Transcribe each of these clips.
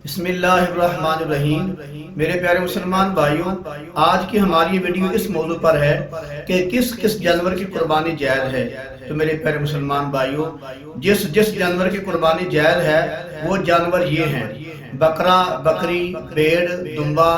بسم اللہ الرحمن الرحیم۔ میرے پیارے مسلمان بھائیوں، آج کی ہماری یہ ویڈیو اس موضوع پر ہے کہ کس جانور کی قربانی جائز ہے۔ تو میرے پیارے مسلمان بھائیوں، جس جانور کی قربانی جائز ہے وہ جانور یہ ہیں: بکرا، بکری، بھیڑ، دمبا،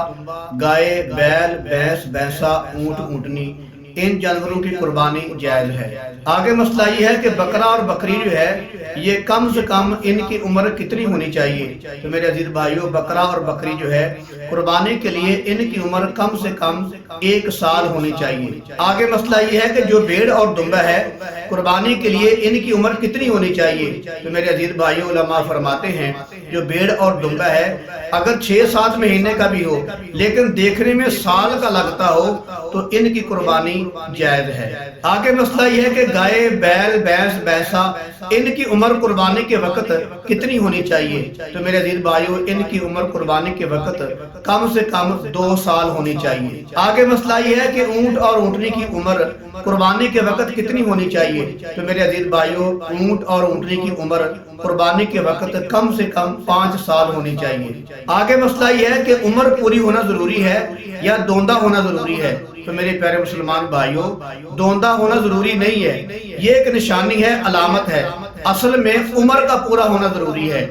گائے، بیل، بھینس، بھینسا، اونٹ، اونٹنی، ان جانوروں کی قربانی جائز ہے۔ آگے مسئلہ یہ ہے کہ بکرا اور بکری جو ہے یہ کم سے کم ان کی عمر کتنی ہونی چاہیے۔ تو میرے عزیز بھائیوں، بکرا اور بکری جو ہے قربانی کے لیے ان کی عمر کم سے کم 1 سال ہونی چاہیے۔ آگے مسئلہ یہ ہے کہ جو بھیڑ اور دمبا ہے قربانی کے لیے ان کی عمر کتنی ہونی چاہیے۔ تو میرے عزیز بھائیوں، علماء فرماتے ہیں جو بھیڑ اور دمبا ہے اگر 6-7 مہینے کا بھی ہو لیکن دیکھنے میں سال کا لگتا ہو تو ان کی قربانی جائز ہے۔ آگے مسئلہ یہ ہے کہ گائے، بیل، بھینس، بھینسا، ان کی عمر قربانی کے وقت کتنی ہونی چاہیے۔ تو میرے عزیز بھائیوں، ان کی عمر قربانی کے وقت کم سے کم 2 سال ہونی چاہیے۔ آگے مسئلہ یہ ہے کہ اونٹ اور اونٹنی کی عمر قربانی کے وقت کتنی ہونی چاہیے۔ تو میرے عزیز بھائیوں، اونٹ اور اونٹنی کی عمر قربانی کے وقت کم سے کم 5 سال ہونی چاہیے۔ آگے مسئلہ یہ ہے کہ عمر پوری ہونا ضروری ہے یا دوندہ ہونا ضروری ہے۔ تو میرے پیارے مسلمان بھائیوں، دوندہ ہونا ضروری نہیں ہے، یہ ایک نشانی ہے، علامت ہے۔ اصل میں عمر کا پورا ہونا ضروری ہے۔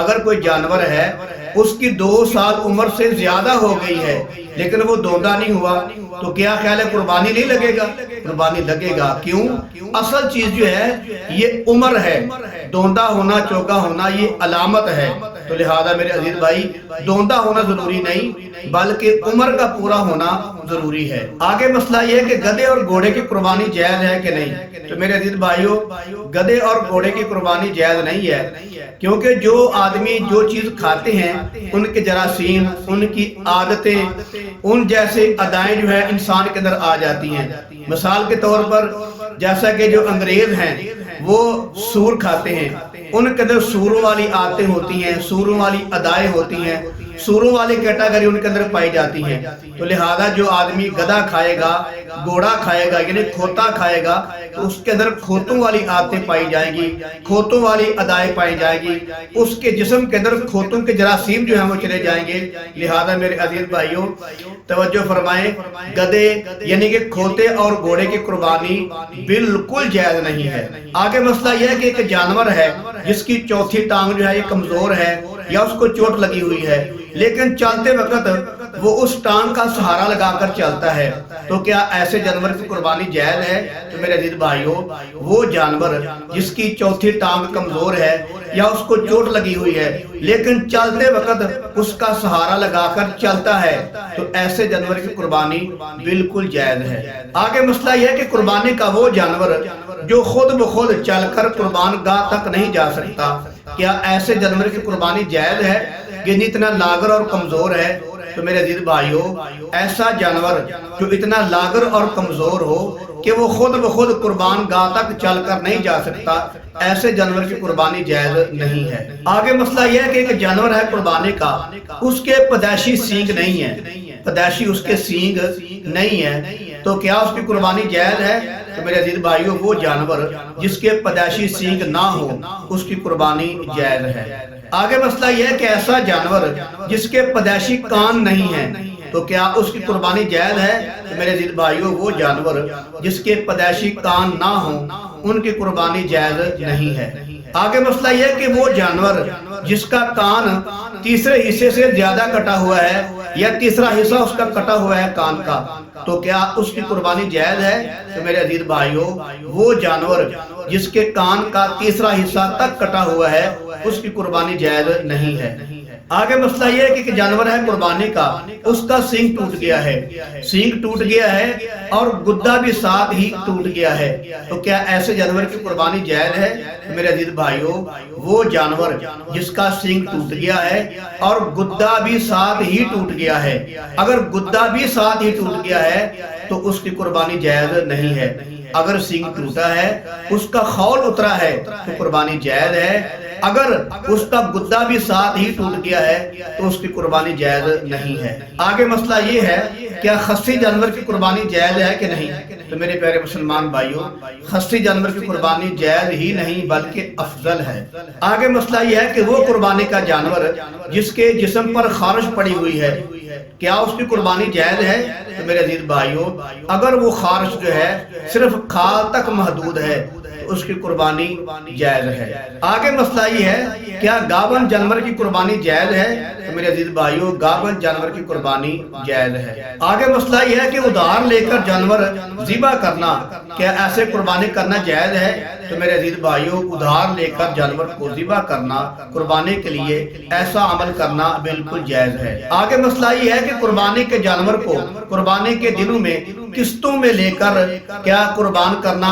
اگر کوئی جانور ہے اس کی 2 سال عمر سے زیادہ ہو گئی ہے لیکن وہ دوندہ نہیں ہوا تو کیا خیال ہے قربانی نہیں لگے گا؟ قربانی لگے گا۔ کیوں؟ اصل چیز جو ہے یہ عمر ہے، دوندہ ہونا، چوکا ہونا یہ علامت ہے۔ تو لہذا میرے عزیز بھائی، دوندہ ہونا ضروری نہیں بلکہ عمر کا پورا ہونا ضروری ہے۔ آگے مسئلہ یہ ہے کہ گدھے اور گھوڑے کی قربانی جائز ہے کہ نہیں۔ تو میرے عزیز بھائیوں، گدھے اور گھوڑے کی قربانی جائز نہیں ہے، کیونکہ جو آدمی جو چیز کھاتے ہیں ان کے جراثیم، ان کی عادتیں، ان جیسے ادائیں جو ہے انسان کے اندر آ جاتی ہیں۔ مثال کے طور پر جیسا کہ جو انگریز ہیں وہ سور کھاتے ہیں، ان کے اندر سوروں والی عادتیں ہوتی ہیں، سوروں والی ادائیں ہوتی ہیں، سوروں والی کیٹاگری ان کے اندر پائی جاتی ہیں۔ تو لہذا جو آدمی گدھا کھائے گا، گھوڑا کھائے گا یعنی کھوتا کھائے گا تو اس کے اندر کھوتوں والی عادتیں پائی جائیں گی، کھوتوں والی ادائیں پائی جائیں گی، اس کے جسم کے اندر کھوتوں کے جراثیم جو ہیں وہ چلے جائیں گے۔ لہذا میرے عزیز بھائیوں توجہ فرمائیں، گدھے یعنی کہ کھوتے اور گھوڑے کی قربانی بالکل جائز نہیں ہے۔ آگے مسئلہ یہ ہے کہ ایک جانور ہے جس کی چوتھی ٹانگ جو ہے یہ کمزور ہے یا اس کو چوٹ لگی ہوئی ہے لیکن چلتے وقت وہ اس ٹانگ کا سہارا لگا کر چلتا ہے، تو کیا ایسے جانور کی قربانی جائز ہے؟ تو میرے عزیز بھائیوں، وہ جانور جس کی چوتھی ٹانگ کمزور ہے یا اس کو چوٹ لگی ہوئی ہے لیکن چلتے وقت اس کا سہارا لگا کر چلتا ہے تو ایسے جانور کی قربانی بالکل جائز ہے۔ آگے مسئلہ یہ ہے کہ قربانی کا وہ جانور جو خود بخود چل کر قربان گاہ تک نہیں جا سکتا، کیا ایسے جانور کی قربانی جائز ہے؟ یہ اتنا لاغر اور کمزور ہے۔ تو میرے عزیز بھائیوں، ایسا جانور جو اتنا لاغر اور کمزور ہو کہ وہ خود بخود قربان گاہ تک چل کر نہیں جا سکتا، ایسے جانور کی قربانی جائز نہیں ہے۔ آگے مسئلہ یہ ہے کہ ایک جانور ہے قربانی کا، اس کے پیدائشی سینگ نہیں ہے، پیدائشی اس کے سینگ نہیں ہے، تو کیا اس کی قربانی جائز ہے؟ تو میرے عزیز بھائیوں، وہ جانور جس کے پیدائشی سینگ نہ ہو اس کی قربانی جائز ہے۔ آگے مسئلہ یہ ہے کہ ایسا جانور جس کے پیدائشی کان نہیں ہیں تو کیا اس کی قربانی جائز ہے؟ تو میرے عزیز بھائیوں، وہ جانور جس کے پیدائشی کان نہ ہوں ان کی قربانی جائز نہیں ہے۔ آگے مسئلہ یہ ہے کہ وہ جانور جس کا کان تیسرے حصے سے زیادہ کٹا ہوا ہے یا تیسرا حصہ اس کا کٹا ہوا ہے کان کا، تو کیا اس کی قربانی جائز ہے؟ تو میرے عزیز بھائیوں، وہ جانور جس کے کان کا تیسرا حصہ تک کٹا ہوا ہے اس کی قربانی جائز نہیں ہے۔ آگے مسئلہ یہ ہے کہ ایک جانور ہے قربانی کا، اس کا سینگ ٹوٹ گیا ہے، سینگ ٹوٹ گیا ہے اور گدا بھی ساتھ ہی ٹوٹ گیا ہے، تو کیا ایسے جانور کی قربانی جائز ہے؟ میرے عزیز بھائیوں، وہ جانور جس کا سینگ ٹوٹ گیا ہے اور گدا بھی ساتھ ہی ٹوٹ گیا ہے، اگر گدا بھی ساتھ ہی ٹوٹ گیا ہے تو اس کی قربانی جائز نہیں ہے۔ اگر سینگ ٹوٹا ہے، اس کا خول اترا ہے تو قربانی جائز ہے، اگر اس کا گدا بھی ساتھ ہی ٹوٹ گیا ہے تو اس کی قربانی جائز نہیں ہے۔ آگے مسئلہ یہ ہے کیا خصی جانور کی قربانی جائز ہے کہ نہیں؟ تو میرے پیارے مسلمان بھائیوں، خصی جانور کی قربانی جائز ہی نہیں بلکہ افضل ہے۔ آگے مسئلہ یہ ہے کہ وہ قربانی کا جانور جس کے جسم پر خارش پڑی ہوئی ہے، کیا اس کی قربانی جائز ہے؟ تو میرے عزیز بھائیوں، اگر وہ خارش جو ہے صرف کھال تک محدود ہے تو اس کی قربانی جائز ہے۔ آگے مسئلہ یہ ہے کیا گابن جانور کی قربانی جائز ہے؟ تو میرے عزیز بھائیوں، گابن جانور کی قربانی جائز ہے۔ آگے مسئلہ یہ ہے کہ ادھار لے کر جانور ذبح کرنا، کیا ایسے قربانی کرنا جائز ہے؟ تو میرے عزیز بھائیوں، ادھار لے کر جانور کو ذبح کرنا قربانی کے لیے ایسا عمل کرنا بالکل جائز ہے۔ آگے مسئلہ یہ ہے کہ قربانی کے جانور کو قربانی کے دنوں میں قسطوں میں لے کر کیا قربان کرنا،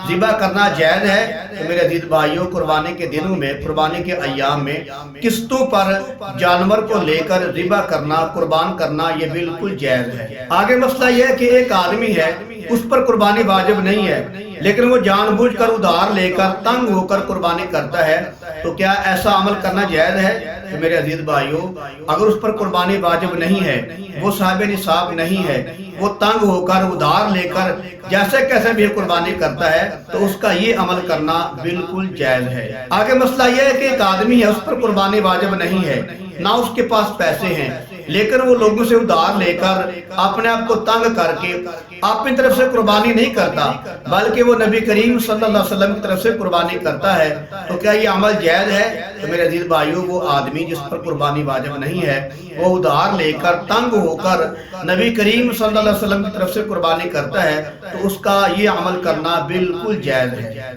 ذبح کرنا جائز ہے؟ تو میرے عزیز بھائیوں، قربانی کے دنوں میں، قربانی کے ایام میں قسطوں پر جانور کو لے کر ذبح کرنا، قربان کرنا یہ بالکل جائز ہے۔ آگے مسئلہ یہ ہے کہ ایک آدمی ہے، اس پر قربانی واجب نہیں ہے لیکن وہ جان بوجھ کر ادھار لے کر تنگ ہو کر قربانی کرتا ہے، تو کیا ایسا عمل کرنا جائز ہے؟ تو میرے عزیز بھائیوں، اگر اس پر قربانی واجب نہیں ہے، وہ صاحب نصاب نہیں ہے، وہ تنگ ہو کر ادھار لے کر جیسے کیسے بھی قربانی کرتا ہے تو اس کا یہ عمل کرنا بالکل جائز ہے۔ آگے مسئلہ یہ ہے کہ ایک آدمی ہے، اس پر قربانی واجب نہیں ہے، نہ اس کے پاس پیسے ہیں، لیکن وہ لوگوں سے ادھار لے کر اپنے آپ کو تنگ کر کے اپنی طرف سے قربانی نہیں کرتا بلکہ وہ نبی کریم صلی اللہ علیہ وسلم کی طرف سے قربانی کرتا ہے، تو کیا یہ عمل جائز ہے؟ تو میرے عزیز بھائیوں، وہ آدمی جس پر قربانی واجب نہیں ہے، وہ ادھار لے کر تنگ ہو کر نبی کریم صلی اللہ علیہ وسلم کی طرف سے قربانی کرتا ہے، تو اس کا یہ عمل کرنا بالکل جائز ہے۔